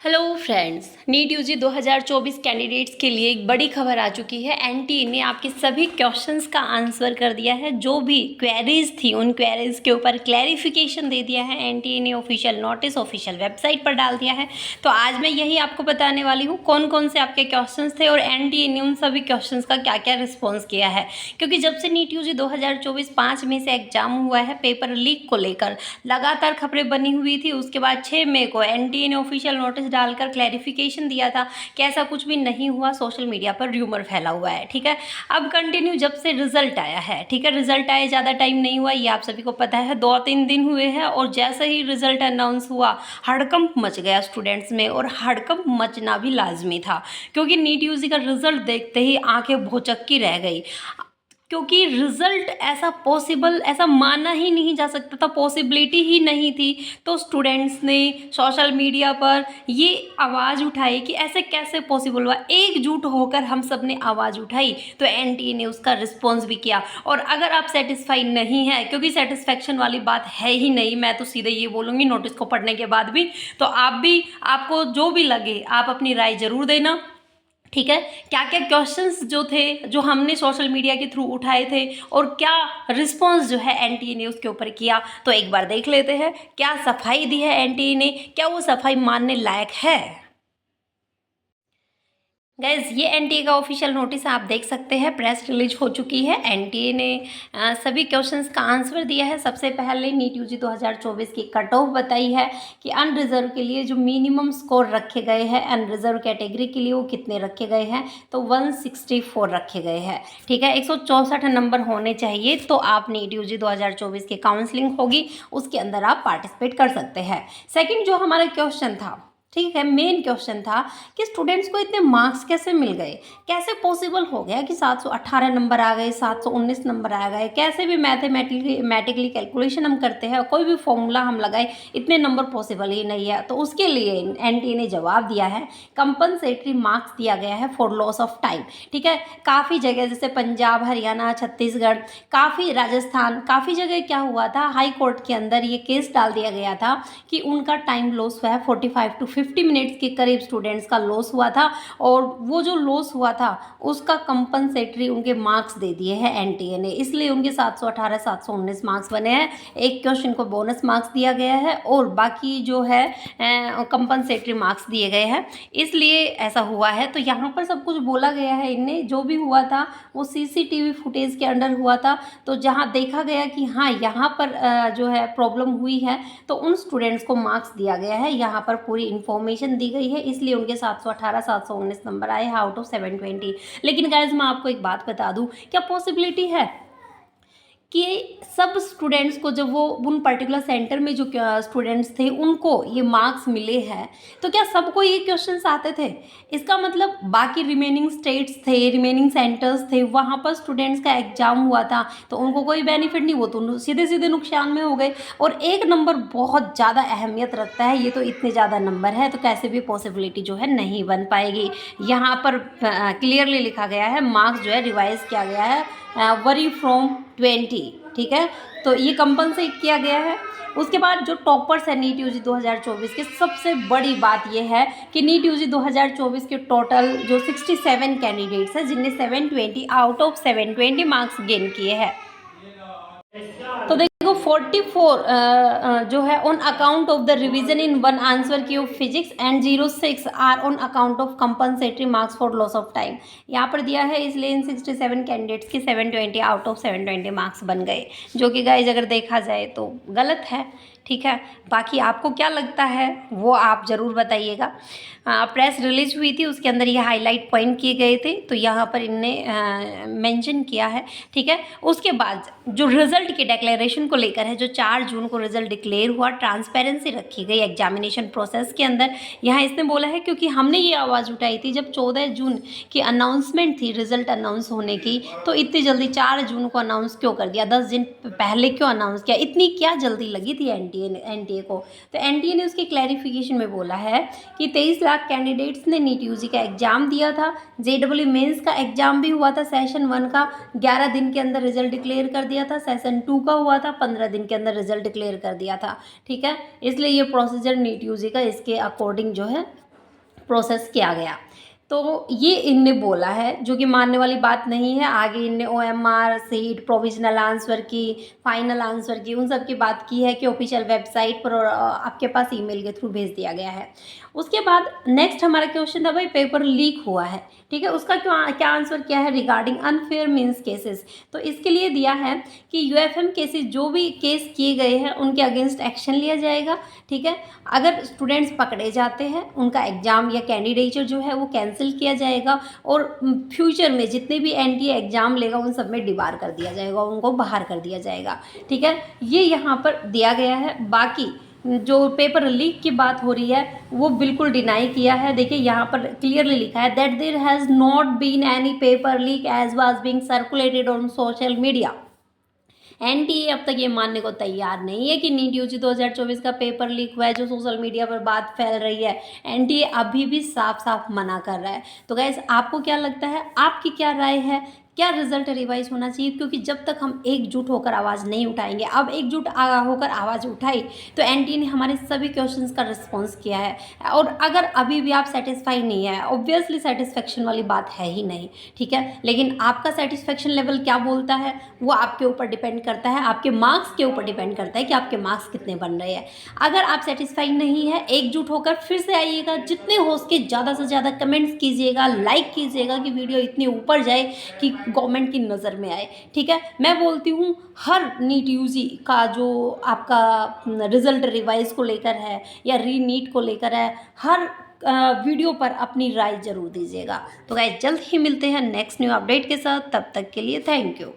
Hello friends, NEET UG 2024 candidates के लिए एक बड़ी खबर आ चुकी है। एनटीए ने आपके सभी क्वेश्चंस का आंसर कर दिया है। जो भी क्वेरीज थी उन क्वेरीज के ऊपर क्लैरिफिकेशन दे दिया है। एनटीए ने ऑफिशियल नोटिस ऑफिशियल वेबसाइट पर डाल दिया है। तो आज मैं यही आपको बताने वाली हूँ कौन कौन से आपके क्वेश्चंस थे और एनटीए ने उन सभी क्वेश्चंस का क्या क्या रिस्पॉन्स किया है। क्योंकि जब से नीट यूजी 2024 5 मई से एग्जाम हुआ है, पेपर लीक को लेकर लगातार खबरें बनी हुई थी। उसके बाद 6 मई को एनटीए ने ऑफिशियल नोटिस डालकर क्लैरिफिकेशन दिया था कि ऐसा कुछ भी नहीं हुआ, सोशल मीडिया पर र्यूमर फैला हुआ है। ठीक है, अब कंटिन्यू जब से रिजल्ट आया है, ठीक है, रिजल्ट आए ज़्यादा टाइम नहीं हुआ, ये आप सभी को पता है, 2-3 दिन हुए हैं। और जैसे ही रिजल्ट अनाउंस हुआ हड़कंप मच गया स्टूडेंट्स में, और हड़कंप मचना भी लाजमी था क्योंकि नीट यूजी का रिजल्ट देखते ही आंखें भौचक्की रह गई। क्योंकि रिजल्ट ऐसा माना ही नहीं जा सकता था, पॉसिबिलिटी ही नहीं थी। तो स्टूडेंट्स ने सोशल मीडिया पर ये आवाज़ उठाई कि ऐसे कैसे पॉसिबल हुआ। एकजुट होकर हम सब ने आवाज़ उठाई तो एनटीए ने उसका रिस्पॉन्स भी किया। और अगर आप सेटिस्फाई नहीं है, क्योंकि सेटिस्फेक्शन वाली बात है ही नहीं, मैं तो सीधे ये बोलूँगी नोटिस को पढ़ने के बाद भी, तो आपको जो भी लगे आप अपनी राय ज़रूर देना। ठीक है, क्या क्या क्वेश्चंस जो थे जो हमने सोशल मीडिया के थ्रू उठाए थे और क्या रिस्पांस जो है एनटीए ने उसके ऊपर किया, तो एक बार देख लेते हैं। क्या सफाई दी है एनटीए ने, क्या वो सफाई मानने लायक है। गाइज, ये एनटीए का ऑफिशियल नोटिस आप देख सकते हैं, प्रेस रिलीज हो चुकी है। एनटीए ने सभी क्वेश्चंस का आंसर दिया है। सबसे पहले नीट यूजी 2024 की कट ऑफ बताई है कि अनरिजर्व के लिए जो मिनिमम स्कोर रखे गए हैं, अनरिजर्व कैटेगरी के लिए वो कितने रखे गए हैं, तो 164 रखे गए हैं। ठीक है, 164 नंबर होने चाहिए तो आप नीट यूजी 2024 की काउंसलिंग होगी, उसके अंदर आप पार्टिसिपेट कर सकते हैं। सेकेंड जो हमारा क्वेश्चन था, ठीक है, मेन क्वेश्चन था कि स्टूडेंट्स को इतने मार्क्स कैसे मिल गए, कैसे पॉसिबल हो गया कि 718 नंबर आ गए, 719 नंबर आ गए। कैसे भी मैथमेटिकली कैलकुलेशन हम करते हैं, कोई भी फॉर्मूला हम लगाए, इतने नंबर पॉसिबल ही नहीं है। तो उसके लिए एनटीए ने जवाब दिया है, कंपनसेटरी मार्क्स दिया गया है फॉर लॉस ऑफ टाइम। ठीक है, काफ़ी जगह जैसे पंजाब, हरियाणा, छत्तीसगढ़, काफ़ी राजस्थान, काफ़ी जगह क्या हुआ था, हाई कोर्ट के अंदर ये केस डाल दिया गया था कि उनका टाइम लॉस हुआ है, 45 to 50 मिनट्स के करीब स्टूडेंट्स का लॉस हुआ था। और वो जो लॉस हुआ था उसका कंपनसेटरी उनके मार्क्स दे दिए हैं एनटीए ने, इसलिए उनके 718 719 मार्क्स बने हैं। एक क्वेश्चन को बोनस मार्क्स दिया गया है और बाकी जो है कंपनसेटरी मार्क्स दिए गए हैं, इसलिए ऐसा हुआ है। तो यहाँ पर सब कुछ बोला गया है इनने, जो भी हुआ था वो सीसीटीवी फुटेज के अंडर हुआ था। तो जहाँ देखा गया कि हाँ यहाँ पर जो है प्रॉब्लम हुई है, तो उन स्टूडेंट्स को मार्क्स दिया गया है, यहाँ पर पूरी इन्फॉर्मेशन दी गई है, इसलिए उनके 718 719 नंबर आए आउट ऑफ 720। लेकिन गाइज मैं आपको एक बात बता दूं, क्या पॉसिबिलिटी है कि सब स्टूडेंट्स को, जब वो उन पर्टिकुलर सेंटर में जो स्टूडेंट्स थे उनको ये मार्क्स मिले हैं, तो क्या सबको ये क्वेश्चंस आते थे? इसका मतलब बाकी रिमेनिंग स्टेट्स थे, रिमेनिंग सेंटर्स थे, वहाँ पर स्टूडेंट्स का एग्जाम हुआ था तो उनको कोई बेनिफिट नहीं, वो तो सीधे सीधे नुकसान में हो गए। और एक नंबर बहुत ज़्यादा अहमियत रखता है, ये तो इतने ज़्यादा नंबर है तो कैसे भी पॉसिबिलिटी जो है नहीं बन पाएगी। यहाँ पर क्लियरली लिखा गया है, मार्क्स जो है रिवाइज किया गया है वरी फ्रॉम 20। ठीक है, तो ये कंपनसेट किया गया है। उसके बाद जो टॉपर्स है नीट यूजी 2024 के, सबसे बड़ी बात यह है कि नीट यूजी 2024 के टोटल जो 67 कैंडिडेट्स हैं जिनने 720 आउट ऑफ 720 मार्क्स गेन किए हैं, तो देखो 44 जो है on account of the revision in one answer key of physics and 06 are on account of compensatory marks for loss of time. यहाँ पर दिया है, इसलिए इन 67 कैंडिडेट्स के 720 आउट ऑफ 720 मार्क्स बन गए, जो कि गाइज अगर देखा जाए तो गलत है। ठीक है, बाकी आपको क्या लगता है वो आप ज़रूर बताइएगा। प्रेस रिलीज हुई थी, उसके अंदर ये हाईलाइट पॉइंट किए गए थे, तो यहाँ पर इनने मेंशन किया है। ठीक है, उसके बाद जो रिजल्ट के डिक्लेरेशन को लेकर है, जो 4 जून को रिजल्ट डिक्लेयर हुआ, ट्रांसपेरेंसी रखी गई एग्जामिनेशन प्रोसेस के अंदर। यहाँ इसने बोला है क्योंकि हमने ये आवाज़ उठाई थी जब 14 जून की अनाउंसमेंट थी रिजल्ट अनाउंस होने की, तो इतनी जल्दी 4 जून को अनाउंस क्यों कर दिया, 10 दिन पहले क्यों अनाउंस किया, इतनी क्या जल्दी लगी थी एनटीए को। तो एनटीए ने उसके क्लैरिफिकेशन में बोला है कि 23 लाख कैंडिडेट्स ने नीट यूजी का एग्जाम दिया था, जेडब्ल्यू मेंस का एग्जाम भी हुआ था, सेशन 1 का 11 दिन के अंदर रिजल्ट डिक्लेयर कर दिया था, सेशन 2 का हुआ था 15 दिन के अंदर रिजल्ट डिक्लेयर कर दिया था। ठीक है, इसलिए ये प्रोसीजर नीट यूजी का इसके अकॉर्डिंग जो है प्रोसेस किया गया। तो ये इनने बोला है, जो कि मानने वाली बात नहीं है। आगे इनने OMR सीट, प्रोविजनल आंसर की, फाइनल आंसर की, उन सब की बात की है कि ऑफिशियल वेबसाइट पर आपके पास ईमेल के थ्रू भेज दिया गया है। उसके बाद नेक्स्ट हमारा क्वेश्चन था, भाई पेपर लीक हुआ है, ठीक है, उसका क्या आंसर क्या है रिगार्डिंग अनफेयर मीन्स केसेस। तो इसके लिए दिया है कि UFM केसेस, जो भी केस किए गए हैं उनके अगेंस्ट एक्शन लिया जाएगा, ठीक है। अगर स्टूडेंट्स पकड़े जाते हैं, उनका एग्ज़ाम या कैंडिडेचर जो है वो कैंसिल किया जाएगा, और फ्यूचर में जितने भी NTA एग्ज़ाम लेगा उन सब में डिबार कर दिया जाएगा, उनको बाहर कर दिया जाएगा, ठीक है। ये यहाँ पर दिया गया है। बाकी जो पेपर लीक की बात हो रही है वो बिल्कुल डिनाई किया है। देखिए यहाँ पर क्लियरली लिखा है that there has not been any paper leak as was being circulated on social media. NTA अब तक ये मानने को तैयार नहीं है कि नीट UG 2024 का पेपर लीक हुआ है, जो सोशल मीडिया पर बात फैल रही है। NTA अभी भी साफ साफ मना कर रहा है। तो गाइस, आपको क्या लगता है, आपकी क्या राय है, क्या रिजल्ट रिवाइज होना चाहिए? क्योंकि जब तक हम एकजुट होकर आवाज़ नहीं उठाएंगे, अब एकजुट होकर आवाज़ उठाई तो NTA ने हमारे सभी क्वेश्चंस का रिस्पॉन्स किया है। और अगर अभी भी आप सेटिस्फाई नहीं है, ऑब्वियसली सेटिस्फेक्शन वाली बात है ही नहीं, ठीक है। लेकिन आपका सेटिस्फेक्शन लेवल क्या बोलता है वो आपके ऊपर डिपेंड करता है, आपके मार्क्स के ऊपर डिपेंड करता है कि आपके मार्क्स कितने बन रहे हैं। अगर आप सेटिस्फाई नहीं है, एकजुट होकर फिर से आइएगा, जितने हो सके ज़्यादा से ज़्यादा कमेंट्स कीजिएगा, लाइक कीजिएगा कि वीडियो इतनी ऊपर जाए कि गवर्नमेंट की नज़र में आए, ठीक है। मैं बोलती हूँ हर नीट UG का जो आपका रिजल्ट रिवाइज को लेकर है या नीट को लेकर है, हर वीडियो पर अपनी राय जरूर दीजिएगा। तो गाइस, जल्द ही मिलते हैं नेक्स्ट न्यू अपडेट के साथ। तब तक के लिए थैंक यू।